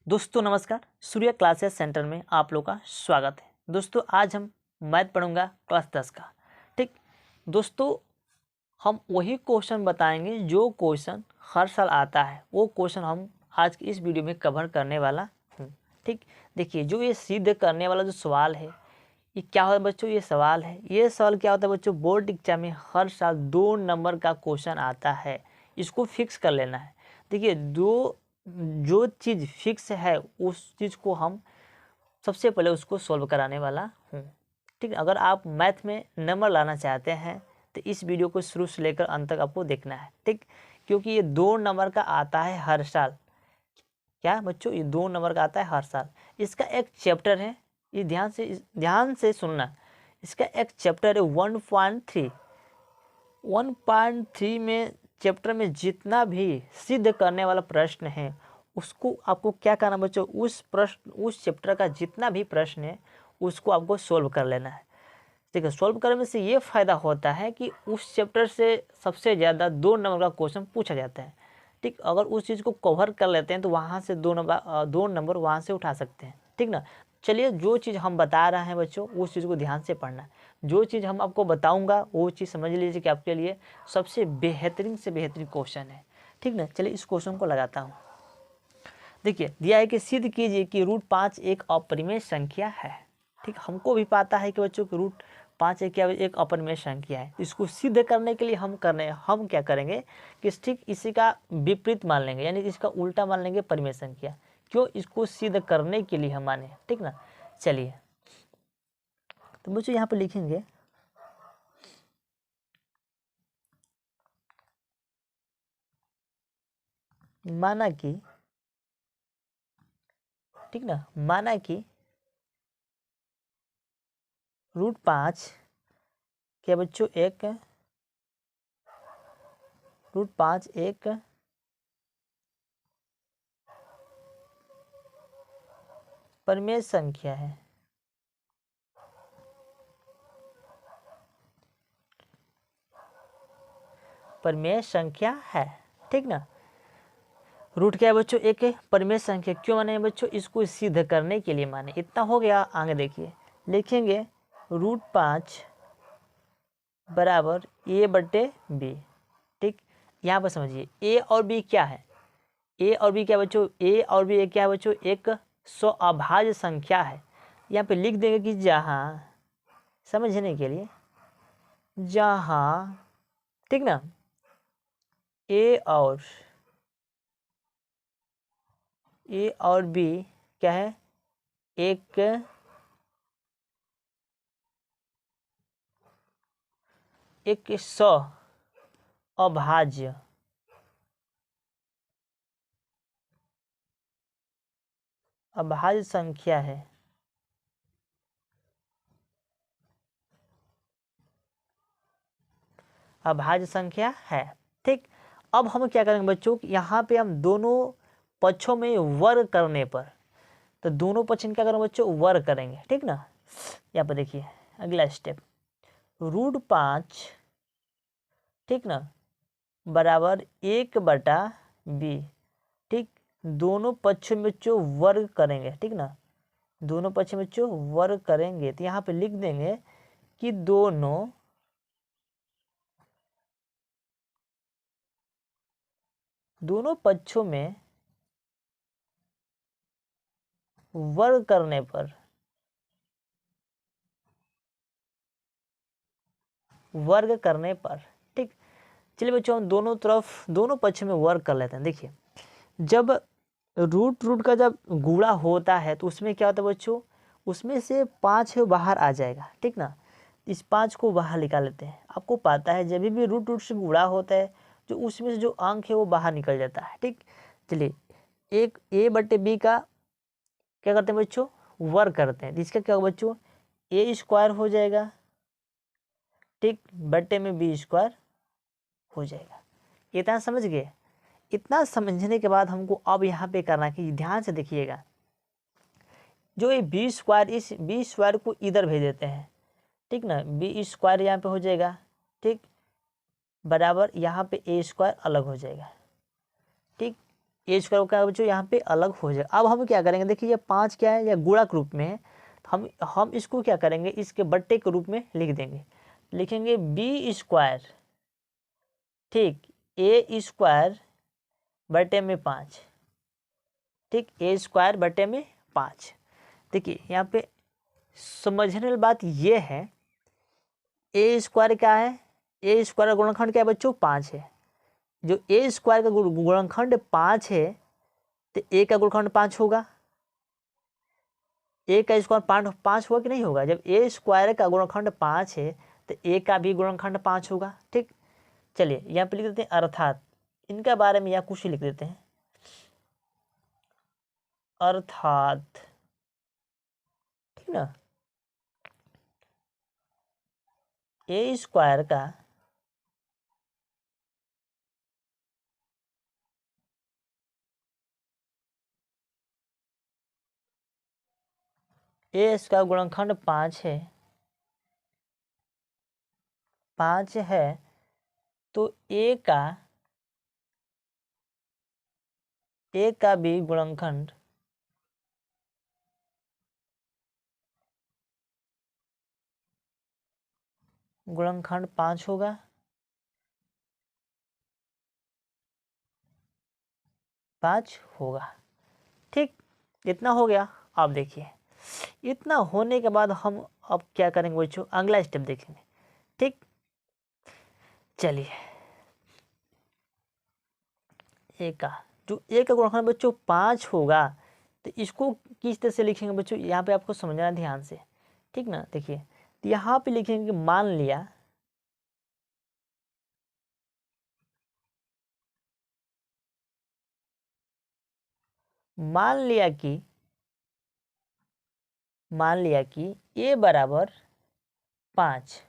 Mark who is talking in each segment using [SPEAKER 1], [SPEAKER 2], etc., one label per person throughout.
[SPEAKER 1] दोस्तों नमस्कार, सूर्य classes centre में आप लोग का स्वागत है। दोस्तों आज हम मैथ पढ़ूंगा क्लास 10 का। ठीक दोस्तों, हम वही क्वेश्चन बताएंगे जो क्वेश्चन हर साल आता है, वो क्वेश्चन हम आज की इस वीडियो में कवर करने वाला हूँ। ठीक, देखिए जो ये सिद्ध करने वाला जो सवाल है, ये क्या होता है बच्चों? ये सवाल क्या होता है बच्चों? बोर्ड एग्जाम में हर साल 2 नंबर का क्वेश्चन आता है, इसको फिक्स कर लेना है। देखिए जो चीज़ फिक्स है उस चीज़ को हम सबसे पहले उसको सॉल्व कराने वाला हूँ। ठीक है, अगर आप मैथ में नंबर लाना चाहते हैं तो इस वीडियो को शुरू से लेकर अंत तक आपको देखना है। ठीक, क्योंकि ये 2 नंबर का आता है हर साल। क्या बच्चों? ये 2 नंबर का आता है हर साल। इसका एक चैप्टर है, ये ध्यान से सुनना। इसका एक चैप्टर है 1.3। 1.3 में चैप्टर में जितना भी सिद्ध करने वाला प्रश्न है उसको आपको क्या करना बच्चों? उस चैप्टर का जितना भी प्रश्न है उसको आपको सॉल्व कर लेना है। ठीक है, सॉल्व करने से ये फ़ायदा होता है कि उस चैप्टर से सबसे ज़्यादा 2 नंबर का क्वेश्चन पूछा जाता है। ठीक, अगर उस चीज़ को कवर कर लेते हैं तो वहाँ से 2 नंबर वहाँ से उठा सकते हैं। ठीक ना? चलिए, जो चीज़ हम बता रहे हैं बच्चों उस चीज़ को ध्यान से पढ़ना है। जो चीज़ हम आपको बताऊंगा वो चीज़ समझ लीजिए कि आपके लिए सबसे बेहतरीन से बेहतरीन क्वेश्चन है। ठीक ना? चलिए इस क्वेश्चन को लगाता हूँ। देखिए दिया है कि सिद्ध कीजिए कि √5 एक अपरिमेय संख्या है। ठीक, हमको भी पता है कि बच्चों कि √5 एक अपरिमेय संख्या है। इसको सिद्ध करने के लिए हम क्या करेंगे कि ठीक इसी का विपरीत मान लेंगे, यानी इसका उल्टा मान लेंगे परिमेय संख्या। क्यों? इसको सिद्ध करने के लिए हम माने। ठीक ना? चलिए तो बच्चों यहाँ पर लिखेंगे माना कि, ठीक ना, माना कि √5 क्या बच्चों √5 एक परिमेय संख्या है। परिमेय संख्या है। ठीक ना? रूट क्या है बच्चों? एक परिमेय संख्या। क्यों माने बच्चों? इसको सिद्ध करने के लिए माने। इतना हो गया। आगे देखिए लिखेंगे √5 बराबर a/b। ठीक, यहाँ पर समझिए a और b क्या है? a और b क्या बच्चों? a और b क्या है बच्चों? एक अभाज्य संख्या है। यहाँ पे लिख देंगे कि जहाँ, समझने के लिए, जहाँ, ठीक ना, a और b क्या है? एक अभाज्य संख्या है। अभाज्य संख्या है। ठीक, अब हम क्या करेंगे बच्चों? यहाँ पे हम दोनों पक्षों में वर्ग करने पर, तो दोनों पक्ष क्या करेंगे बच्चों? वर्ग करेंगे। ठीक ना? यहाँ पर देखिए अगला स्टेप, √5, ठीक ना, बराबर 1/b। ठीक, दोनों पक्षों में बच्चों वर्ग करेंगे। ठीक ना? दोनों पक्ष में बच्चों वर्ग करेंगे तो यहाँ पे लिख देंगे कि दोनों पक्षों में वर्ग करने पर, ठीक, चलिए बच्चों हम दोनों पक्ष में वर्ग कर लेते हैं। देखिए जब रूट का जब गुणा होता है तो उसमें क्या होता है बच्चों? उसमें से 5 बाहर आ जाएगा। ठीक ना? इस 5 को बाहर निकाल लेते हैं। आपको पता है जब भी रूट से गुणा होता है जो उसमें से जो अंक है वो बाहर निकल जाता है। ठीक, चलिए एक a/b का क्या करते हैं बच्चों? वर्ग करते हैं। इसका क्या होगा बच्चों? a² हो जाएगा। ठीक, बट्टे में b² हो जाएगा। इतना समझ गए? इतना समझने के बाद हमको अब यहाँ पे करना कि ध्यान से देखिएगा, जो ये b², इस b² को इधर भेज देते हैं। ठीक ना? b² यहाँ पे हो जाएगा। ठीक, बराबर यहाँ पे a² अलग हो जाएगा। ठीक, ए स्क्वायर क्या बच्चों यहाँ पे अलग हो जाएगा। अब हम क्या करेंगे, देखिए ये 5 क्या है, या गुणक रूप में है, हम इसको क्या करेंगे, इसके बट्टे के रूप में लिख देंगे। लिखेंगे बी स्क्वायर, ठीक, ए स्क्वायर बटे में 5, ठीक, ए स्क्वायर बटे में 5। देखिए यहाँ पे समझने वाली बात ये है, ए स्क्वायर क्या है, ए स्क्वायर का गुणनखंड क्या है बच्चों, 5 है। जो ए स्क्वायर का गुणनखंड 5 है, तो ए का गुणनखंड 5 होगा। ए का स्क्वायर 5 होगा कि नहीं होगा। जब ए स्क्वायर का गुणनखंड 5 है तो ए का भी गुणनखंड 5 होगा, ठीक। चलिए यहाँ पे लिख देते हैं अर्थात, इनका बारे में यहाँ कुछ लिख देते हैं, अर्थात, ठीक ना, ए स्क्वायर का इसका गुणनखंड 5 है, 5 है, तो ए का भी गुणनखंड गुणनखंड 5 होगा। पाँच होगा, ठीक। इतना हो गया। अब देखिए इतना होने के बाद हम अब क्या करेंगे बच्चों, अगला स्टेप देखेंगे, ठीक। चलिए ए का जो ए का गुणनखंड बच्चों 5 होगा, तो इसको किस तरह से लिखेंगे बच्चों, यहाँ पे आपको समझना ध्यान से, ठीक ना। देखिए तो यहाँ पे लिखेंगे मान लिया कि ए बराबर 5,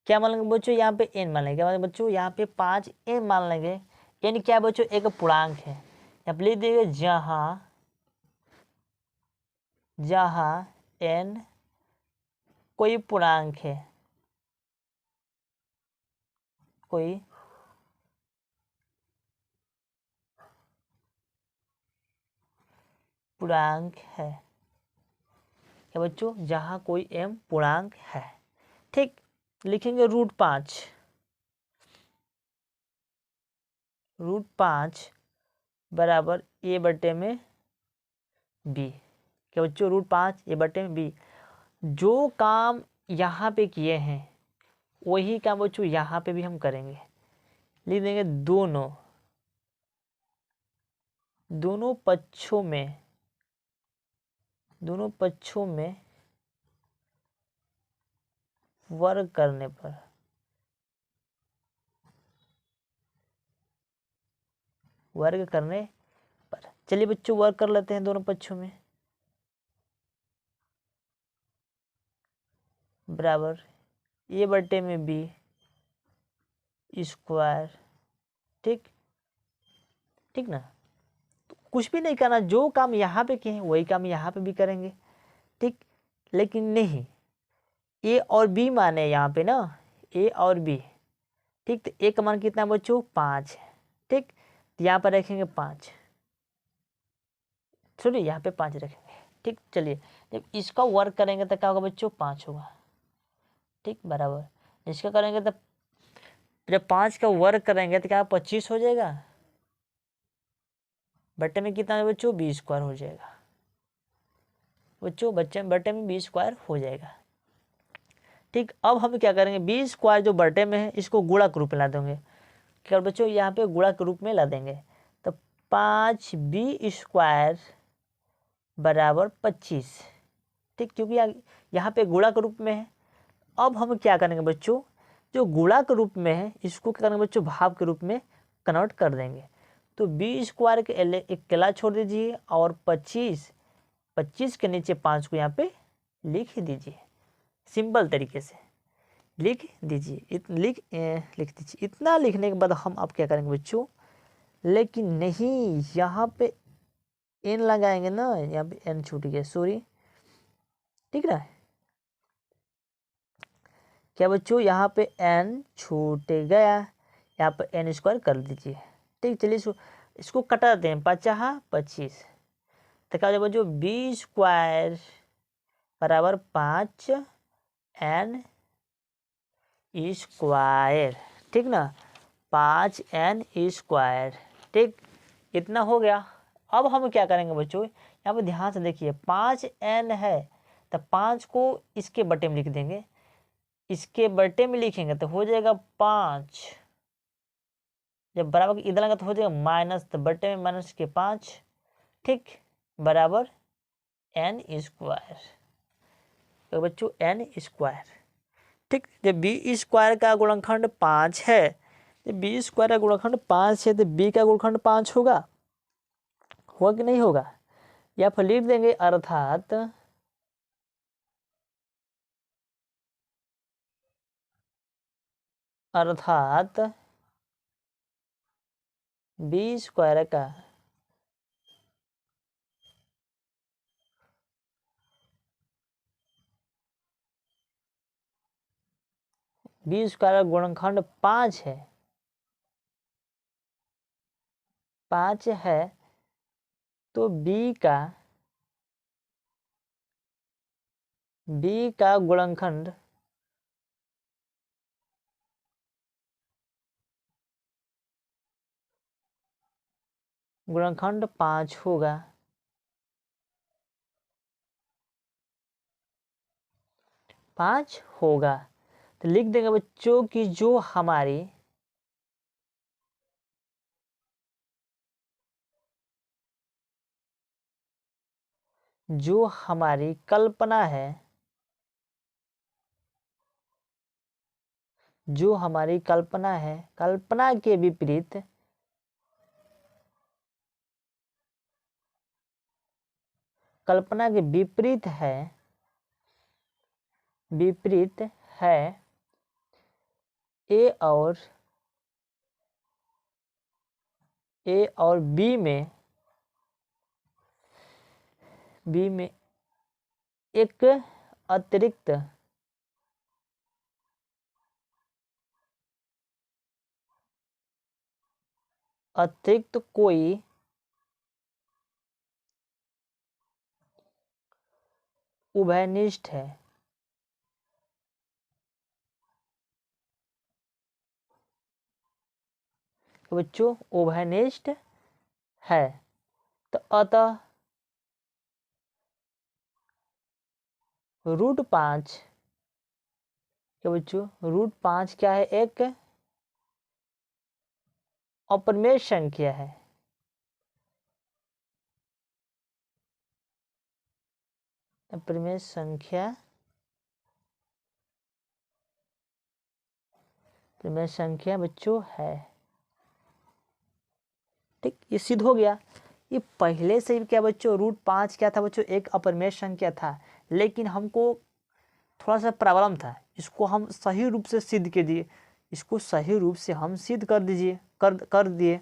[SPEAKER 1] क्या मान लेंगे बच्चों, यहाँ पे एन मान लेंगे, क्या मान लेंगे बच्चों, यहाँ पे 5 एन मान लेंगे। एन क्या है बच्चों, एक पूर्णांक है। यहाँ पे लिख देंगे जहाँ एन कोई पूर्णांक है, कोई पूर्णांक है, क्या बच्चों, जहाँ कोई एम पूर्णांक है, ठीक। लिखेंगे √5 बराबर ए बटे में बी, क्या बच्चों, √5 ए बटे में बी। जो काम यहाँ पे किए हैं वही काम बच्चों यहाँ पे भी हम करेंगे। लिख देंगे दोनों पक्षों में वर्ग करने पर चलिए बच्चों वर्ग कर लेते हैं दोनों पक्षों में, बराबर ए बटे में बी स्क्वायर, ठीक, ठीक ना। तो कुछ भी नहीं करना, जो काम यहाँ पे किए हैं वही काम यहाँ पे भी करेंगे, ठीक। लेकिन नहीं, ए और बी माने यहाँ पे ना, ए और बी, ठीक। तो ए का मान कितना है बच्चों, 5 है, ठीक। तो यहाँ पर रखेंगे 5, छोड़िए यहाँ पे 5 रखेंगे, ठीक। चलिए जब इसका वर्क करेंगे तो क्या होगा बच्चों, 5 होगा, ठीक, बराबर इसका करेंगे तो जब 5 का वर्क करेंगे तो क्या 25 हो जाएगा, बट्टे में कितना है बच्चों, बी स्क्वायर हो जाएगा बच्चों, बट्टे में बी स्क्वायर हो जाएगा, ठीक। अब हम क्या करेंगे, बी स्क्वायर जो बट्टे में है इसको गुणक रूप में ला देंगे, क्या बच्चों, यहाँ पे गुणक रूप में ला देंगे। तो 5b² बराबर 25, ठीक, क्योंकि यहाँ पे गुणक रूप में है। अब हम क्या करेंगे बच्चों, जो गुणक रूप में है इसको क्या करेंगे बच्चों, भाग के रूप में कन्वर्ट कर देंगे। तो b² के एक केला छोड़ दीजिए और 25 के नीचे 5 को यहाँ पे लिख दीजिए, सिंपल तरीके से लिख दीजिए, लिख दीजिए। इतना लिखने के बाद हम अब क्या करेंगे बच्चों, लेकिन नहीं यहाँ पे एन लगाएंगे ना, यहाँ पे एन छूट गया, सॉरी, ठीक ना। क्या बच्चों, यहाँ पे एन छूट गया, यहाँ पे n² कर दीजिए, ठीक। चलिए इसको कटा देते हैं, 5 25, तो क्या हो जाएगा जो बी स्क्वायर बराबर 5n स्क्वायर, ठीक ना, 5n स्क्वायर, ठीक, इतना हो गया। अब हम क्या करेंगे बच्चों, यहाँ पर ध्यान से देखिए 5n है तो 5 को इसके बटे में लिख देंगे, इसके बटे में लिखेंगे तो हो जाएगा 5, जब बराबर इधर लगा तो हो जाएगा माइनस, तो बटे में माइनस के 5, ठीक, बराबर n स्क्वायर, तो बच्चों n स्क्वायर, ठीक। जब बी स्क्वायर का गुणनखंड 5 है, जब बी स्क्वायर का गुणनखंड 5 है तो बी का गुणनखंड 5 होगा कि नहीं होगा, या फिर लिख देंगे अर्थात बी स्क्वायर का बी स्क्वायर का गुणनखंड 5 है, 5 है, तो बी का गुणनखंड गुणनखंड 5 होगा, 5 होगा। तो लिख देंगे बच्चों कि जो हमारी कल्पना है, कल्पना के विपरीत विपरीत है ए और बी में एक अतिरिक्त कोई उभयनिष्ठ है, तो बच्चों उभयनिष्ठ है, तो अतः √5, क्या बच्चों √5 क्या है, एक अपरिमेय संख्या है, अपरिमेय संख्या बच्चों है, ठीक, ये सिद्ध हो गया। ये पहले से ही क्या बच्चों √5 क्या था बच्चों, एक अपरिमेय संख्या था, लेकिन हमको थोड़ा सा प्रॉब्लम था, इसको हम सही रूप से सिद्ध कर दिए, इसको सही रूप से हम सिद्ध कर दिए।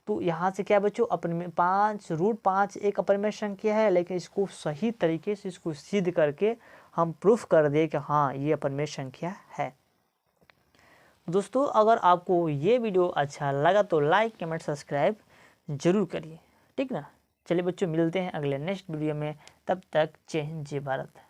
[SPEAKER 1] तो यहाँ से क्या बच्चों अपरिमेय √5 एक अपरिमेय संख्या है, लेकिन इसको सही तरीके से इसको सिद्ध करके हम प्रूफ कर दिए कि हाँ ये अपरिमेय संख्या है। दोस्तों अगर आपको ये वीडियो अच्छा लगा तो लाइक कमेंट सब्सक्राइब जरूर करिए, ठीक ना। चलिए बच्चों मिलते हैं अगले नेक्स्ट वीडियो में, तब तक जय हिंद जय भारत।